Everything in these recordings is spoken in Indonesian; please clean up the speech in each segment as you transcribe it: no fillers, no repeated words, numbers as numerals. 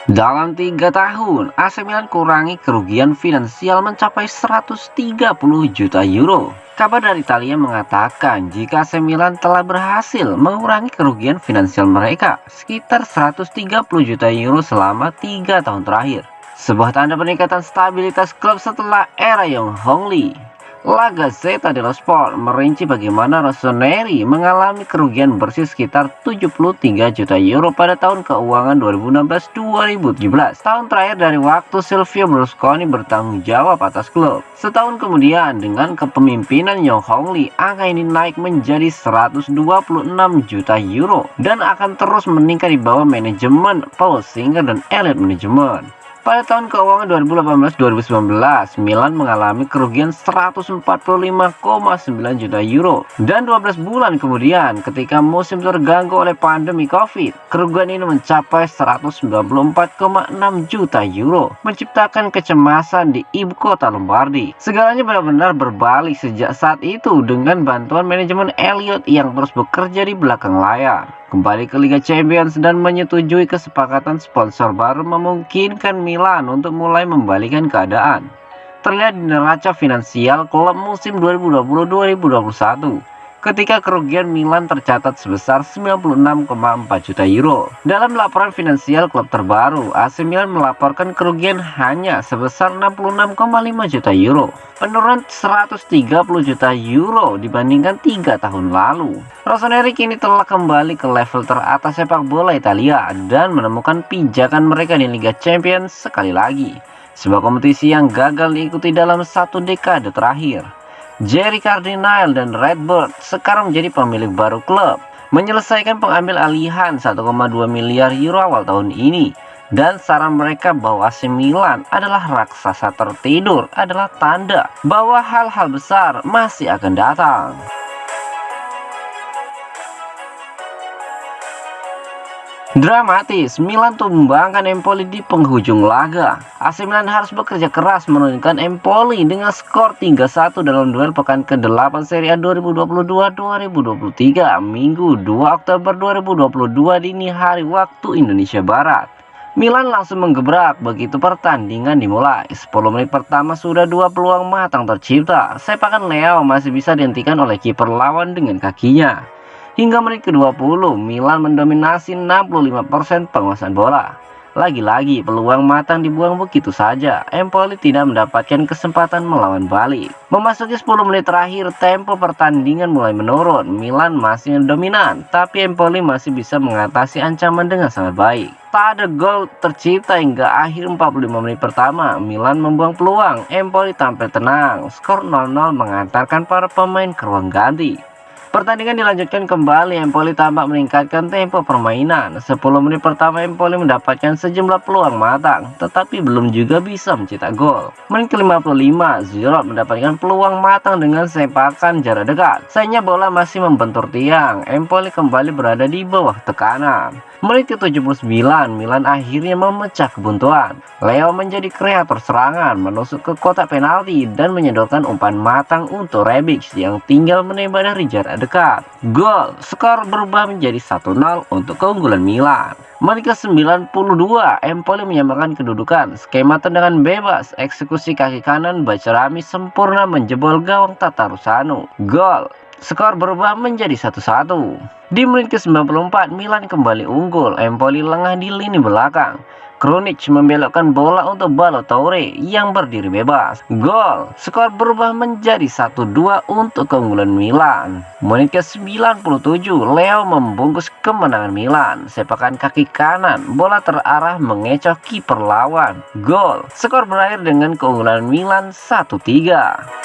Dalam 3 tahun, AC Milan kurangi kerugian finansial mencapai 130 juta euro. Kabar dari Italia mengatakan jika AC Milan telah berhasil mengurangi kerugian finansial mereka sekitar 130 juta euro selama 3 tahun terakhir. Sebuah tanda peningkatan stabilitas klub setelah era Yong Hong Lee. La Gazzetta dello Sport merinci bagaimana Rossoneri mengalami kerugian bersih sekitar 73 juta euro pada tahun keuangan 2016-2017, tahun terakhir dari waktu Silvio Berlusconi bertanggung jawab atas klub. Setahun kemudian, dengan kepemimpinan Yong Hong Lee, angka ini naik menjadi 126 juta euro dan akan terus meningkat di bawah manajemen Paul Singer dan Elliott Management. Pada tahun keuangan 2018-2019, Milan mengalami kerugian 145,9 juta euro. Dan 12 bulan kemudian, ketika musim terganggu oleh pandemi Covid, kerugian ini mencapai 194,6 juta euro, menciptakan kecemasan di ibu kota Lombardi. Segalanya benar-benar berbalik sejak saat itu dengan bantuan manajemen Elliott yang terus bekerja di belakang layar. Kembali ke Liga Champions dan menyetujui kesepakatan sponsor baru memungkinkan Milan untuk mulai membalikan keadaan. Terlihat di neraca finansial klub musim 2020-2021, ketika kerugian Milan tercatat sebesar 96,4 juta euro. Dalam laporan finansial klub terbaru, AC Milan melaporkan kerugian hanya sebesar 66,5 juta euro, penurunan 130 juta euro dibandingkan 3 tahun lalu. Rossoneri kini telah kembali ke level teratas sepak bola Italia dan menemukan pijakan mereka di Liga Champions sekali lagi, sebuah kompetisi yang gagal diikuti dalam 1 dekade terakhir. Jerry Cardinale dan Redbird sekarang menjadi pemilik baru klub, menyelesaikan pengambil alihan 1,2 miliar euro awal tahun ini. Dan saran mereka bahwa AC Milan adalah raksasa tertidur adalah tanda bahwa hal-hal besar masih akan datang. Dramatis, Milan tumbangkan Empoli di penghujung laga. AC Milan harus bekerja keras menurunkan Empoli dengan skor 3-1 dalam duel pekan ke-8 Serie A 2022-2023 Minggu 2 Oktober 2022 dini hari waktu Indonesia Barat. Milan langsung menggebrak begitu pertandingan dimulai. 10 menit pertama sudah 2 peluang matang tercipta. Sepakan Leo masih bisa dihentikan oleh kiper lawan dengan kakinya. Hingga menit ke-20, Milan mendominasi 65% penguasaan bola. Lagi-lagi peluang matang dibuang begitu saja. Empoli tidak mendapatkan kesempatan melawan balik. Memasuki 10 menit terakhir, tempo pertandingan mulai menurun. Milan masih dominan, tapi Empoli masih bisa mengatasi ancaman dengan sangat baik. Tak ada gol tercipta hingga akhir 45 menit pertama. Milan membuang peluang, Empoli tampil tenang. Skor 0-0 mengantarkan para pemain ke ruang ganti. Pertandingan dilanjutkan kembali. Empoli tampak meningkatkan tempo permainan. 10 menit pertama Empoli mendapatkan sejumlah peluang matang, tetapi belum juga bisa mencetak gol. Menit ke-55, Giroud mendapatkan peluang matang dengan sepakan jarak dekat. Sayangnya bola masih membentur tiang. Empoli kembali berada di bawah tekanan. Menit ke-79, Milan akhirnya memecah kebuntuan. Leo menjadi kreator serangan, menusuk ke kotak penalti dan menyodorkan umpan matang untuk Rebic yang tinggal menembak dari jarak dekat. Gol, skor berubah menjadi 1-0 untuk keunggulan Milan. Menit ke-92, Empoli menyamakan kedudukan. Skema tendangan bebas, eksekusi kaki kanan Bacerami sempurna menjebol gawang Tatarusanu. Gol, skor berubah menjadi 1-1. Di menit ke-94, Milan kembali unggul. Empoli lengah di lini belakang. Krunic membelokkan bola untuk Balotore yang berdiri bebas. Gol, skor berubah menjadi 1-2 untuk keunggulan Milan. Menit ke-97, Leo membungkus kemenangan Milan. Sepakan kaki kanan, bola terarah mengecoh kiper lawan. Gol, skor berakhir dengan keunggulan Milan 1-3.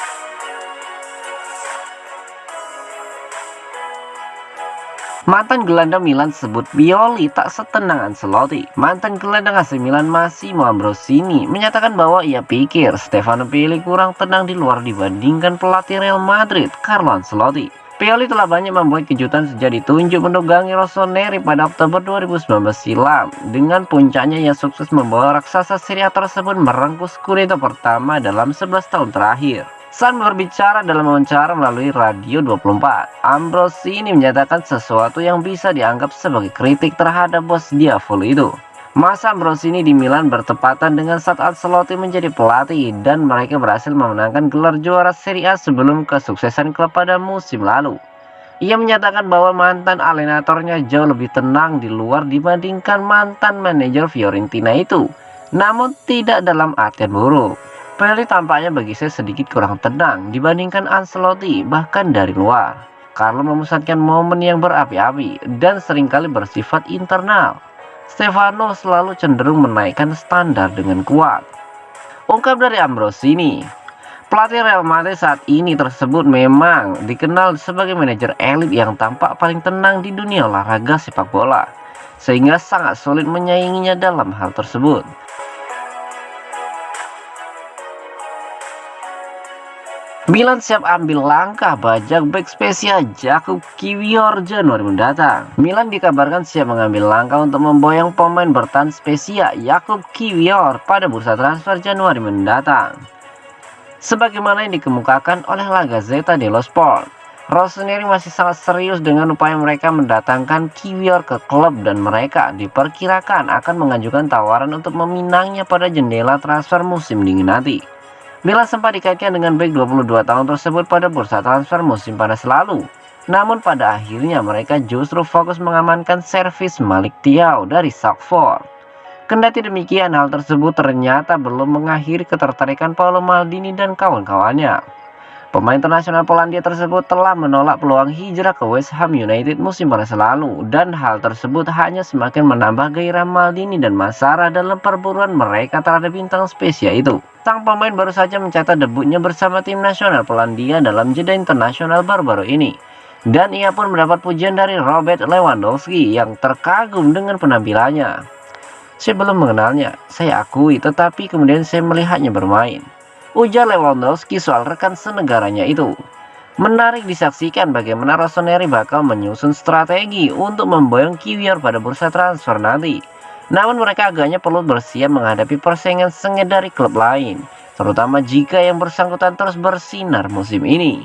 Mantan gelandang Milan sebut Pioli tak setenang Ancelotti. Mantan gelandang AC Milan Massimo Ambrosini menyatakan bahwa ia pikir Stefano Pioli kurang tenang di luar dibandingkan pelatih Real Madrid Carlo Ancelotti. Pioli telah banyak membuat kejutan sejak ditunjuk menunggangi Rossoneri pada Oktober 2019 silam. Dengan puncaknya ia sukses membawa raksasa Serie A tersebut merengkuh Scudetto pertama dalam 11 tahun terakhir. Saat berbicara dalam wawancara melalui Radio 24, Ambrosini menyatakan sesuatu yang bisa dianggap sebagai kritik terhadap bos Diavolo itu. Masa Ambrosini di Milan bertepatan dengan saat Ancelotti menjadi pelatih dan mereka berhasil memenangkan gelar juara Serie A sebelum kesuksesan klub pada musim lalu. Ia menyatakan bahwa mantan alienatornya jauh lebih tenang di luar dibandingkan mantan manajer Fiorentina itu, namun tidak dalam artian buruk. Pioli tampaknya bagi saya sedikit kurang tenang dibandingkan Ancelotti bahkan dari luar. Carlo memusatkan momen yang berapi-api dan seringkali bersifat internal. Stefano selalu cenderung menaikkan standar dengan kuat. Ungkap dari Ambrosini. Pelatih Real Madrid saat ini tersebut memang dikenal sebagai manajer elit yang tampak paling tenang di dunia olahraga sepak bola, sehingga sangat sulit menyainginya dalam hal tersebut. Milan siap ambil langkah bajak bek spesial Jakub Kiwior Januari mendatang. Milan dikabarkan siap mengambil langkah untuk memboyong pemain bertahan spesial Jakub Kiwior pada bursa transfer Januari mendatang. Sebagaimana yang dikemukakan oleh La Gazzetta dello Sport, Rossoneri masih sangat serius dengan upaya mereka mendatangkan Kiwior ke klub dan mereka diperkirakan akan mengajukan tawaran untuk meminangnya pada jendela transfer musim dingin nanti. Milan sempat dikaitkan dengan bek 22 tahun tersebut pada bursa transfer musim panas lalu. Namun pada akhirnya mereka justru fokus mengamankan servis Malik Thiaw dari Salzburg. Kendati demikian, hal tersebut ternyata belum mengakhiri ketertarikan Paolo Maldini dan kawan-kawannya. Pemain internasional Polandia tersebut telah menolak peluang hijrah ke West Ham United musim panas lalu, dan hal tersebut hanya semakin menambah gairah Maldini dan Massara dalam perburuan mereka terhadap bintang spesial itu. Sang pemain baru saja mencatat debutnya bersama tim nasional Polandia dalam jeda internasional baru-baru ini, dan ia pun mendapat pujian dari Robert Lewandowski yang terkagum dengan penampilannya. Saya belum mengenalnya, saya akui, tetapi kemudian saya melihatnya bermain, ujar Lewandowski soal rekan senegaranya itu. Menarik disaksikan bagaimana Rossoneri bakal menyusun strategi untuk memboyong Kiwior pada bursa transfer nanti. Namun mereka agaknya perlu bersiap menghadapi persaingan sengit dari klub lain, terutama jika yang bersangkutan terus bersinar musim ini.